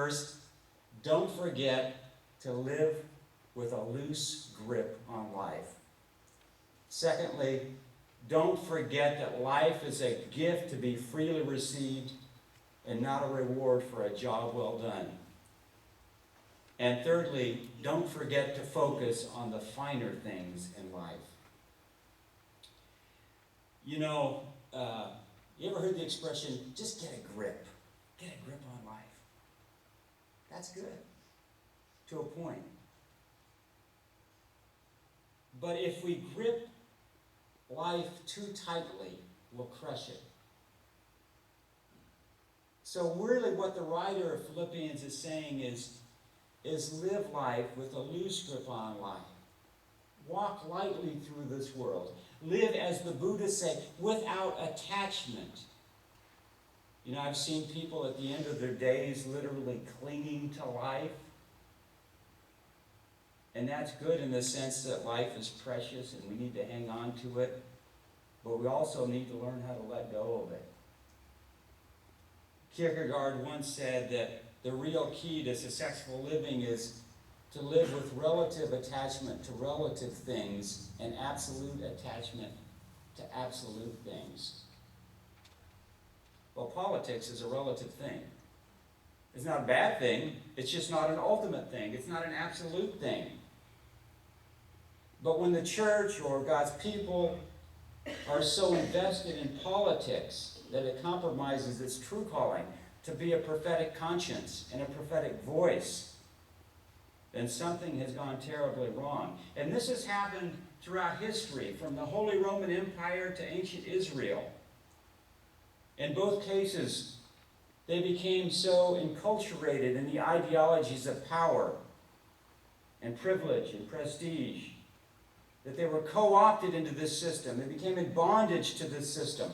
First, don't forget to live with a loose grip on life. Secondly, don't forget that life is a gift to be freely received and not a reward for a job well done. And thirdly, don't forget to focus on the finer things in life. You know, you ever heard the expression, just get a grip? Get a grip on life. That's good, to a point. But if we grip life too tightly, we'll crush it. So really what the writer of Philippians is saying is live life with a loose grip on life. Walk lightly through this world. Live, as the Buddhists say, without attachment. You know, I've seen people at the end of their days literally clinging to life. And that's good in the sense that life is precious and we need to hang on to it. But we also need to learn how to let go of it. Kierkegaard once said that the real key to successful living is to live with relative attachment to relative things and absolute attachment to absolute things. Well, politics is a relative thing. It's not a bad thing. It's just not an ultimate thing. It's not an absolute thing. But when the church or God's people are so invested in politics that it compromises its true calling to be a prophetic conscience and a prophetic voice, then something has gone terribly wrong. And this has happened throughout history, from the Holy Roman Empire to ancient Israel. In both cases, they became so enculturated in the ideologies of power and privilege and prestige that they were co-opted into this system. They became in bondage to this system.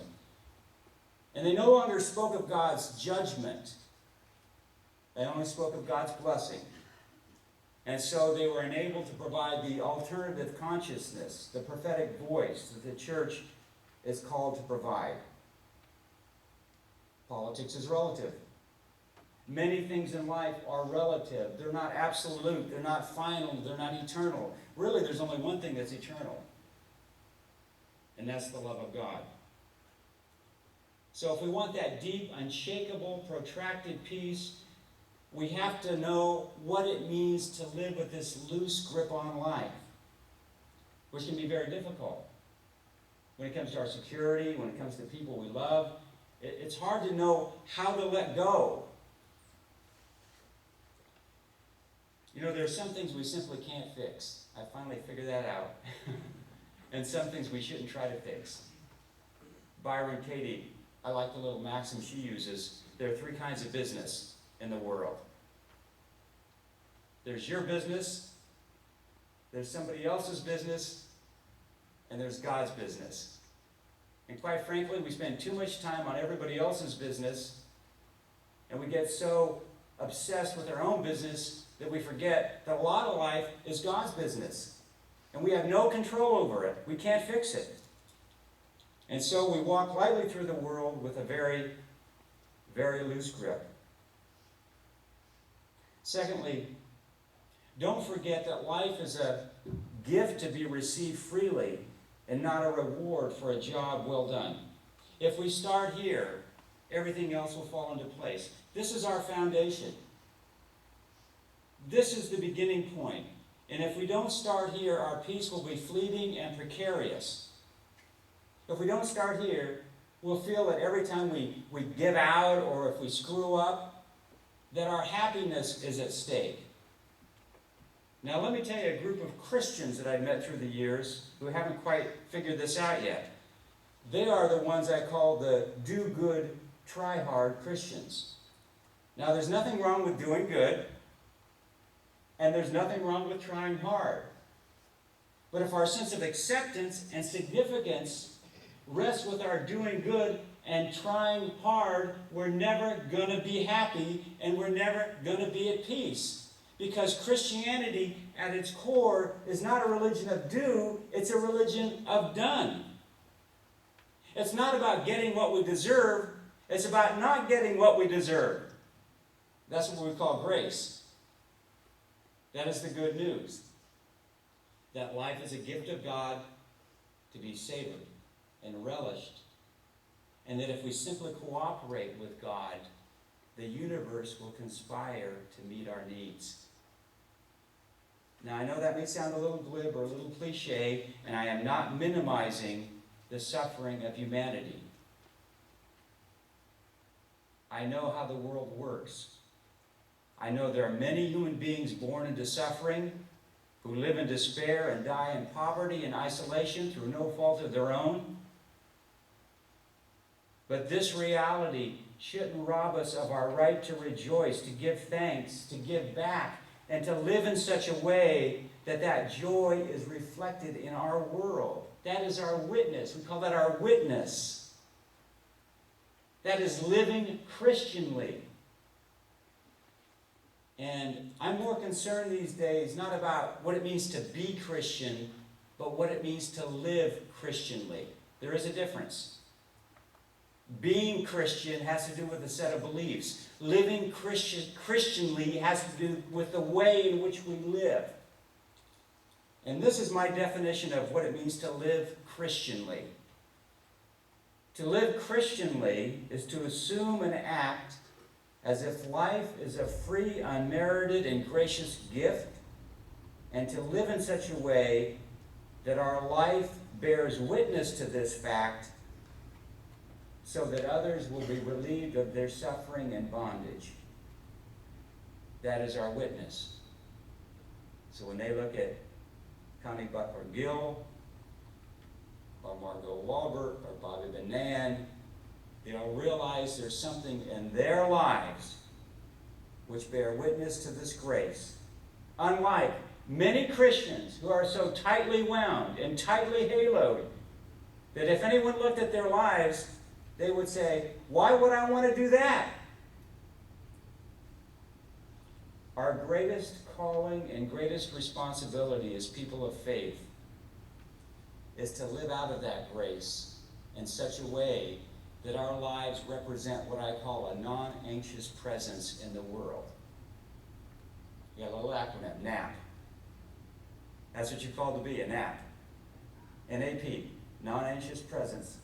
And they no longer spoke of God's judgment. They only spoke of God's blessing. And so they were enabled to provide the alternative consciousness, the prophetic voice that the church is called to provide. Politics is relative. Many things in life are relative. They're not absolute. They're not final. They're not eternal. Really, there's only one thing that's eternal. And that's the love of God. So if we want that deep, unshakable, protracted peace, we have to know what it means to live with this loose grip on life, which can be very difficult. When it comes to our security, when it comes to people we love, it's hard to know how to let go. You know, there are some things we simply can't fix. I finally figured that out. And some things we shouldn't try to fix. Byron Katie, I like the little maxim she uses. There are three kinds of business in the world. There's your business, there's somebody else's business, and there's God's business. And quite frankly, we spend too much time on everybody else's business, and we get so obsessed with our own business that we forget that a lot of life is God's business. And we have no control over it. We can't fix it. And so we walk lightly through the world with a very, very loose grip. Secondly, don't forget that life is a gift to be received freely and not a reward for a job well done. If we start here, everything else will fall into place. This is our foundation. This is the beginning point. And if we don't start here, our peace will be fleeting and precarious. If we don't start here, we'll feel that every time we give out or if we screw up, that our happiness is at stake. Now let me tell you a group of Christians that I've met through the years who haven't quite figured this out yet. They are the ones I call the do-good, try-hard Christians. Now there's nothing wrong with doing good, and there's nothing wrong with trying hard. But if our sense of acceptance and significance rests with our doing good and trying hard, we're never going to be happy and we're never going to be at peace. Because Christianity, at its core, is not a religion of do, it's a religion of done. It's not about getting what we deserve, it's about not getting what we deserve. That's what we call grace. That is the good news. That life is a gift of God to be savored and relished. And that if we simply cooperate with God, the universe will conspire to meet our needs. Now, I know that may sound a little glib or a little cliche, and I am not minimizing the suffering of humanity. I know how the world works. I know there are many human beings born into suffering, who live in despair and die in poverty and isolation through no fault of their own. But this reality shouldn't rob us of our right to rejoice, to give thanks, to give back, and to live in such a way that that joy is reflected in our world. That is our witness. We call that our witness. That is living Christianly. And I'm more concerned these days not about what it means to be Christian, but what it means to live Christianly. There is a difference. Being Christian has to do with a set of beliefs. Living Christianly has to do with the way in which we live. And this is my definition of what it means to live Christianly. To live Christianly is to assume and act as if life is a free, unmerited, and gracious gift, and to live in such a way that our life bears witness to this fact so that others will be relieved of their suffering and bondage. That is our witness. So when they look at Connie Butler Gill, or Margot Walbert, or Bobby Benan, they'll realize there's something in their lives which bear witness to this grace. Unlike many Christians who are so tightly wound and tightly haloed that if anyone looked at their lives, they would say, "Why would I want to do that?" Our greatest calling and greatest responsibility as people of faith is to live out of that grace in such a way that our lives represent what I call a non-anxious presence in the world. You got a little acronym, NAP. That's what you're called to be, a NAP. NAP, non-anxious presence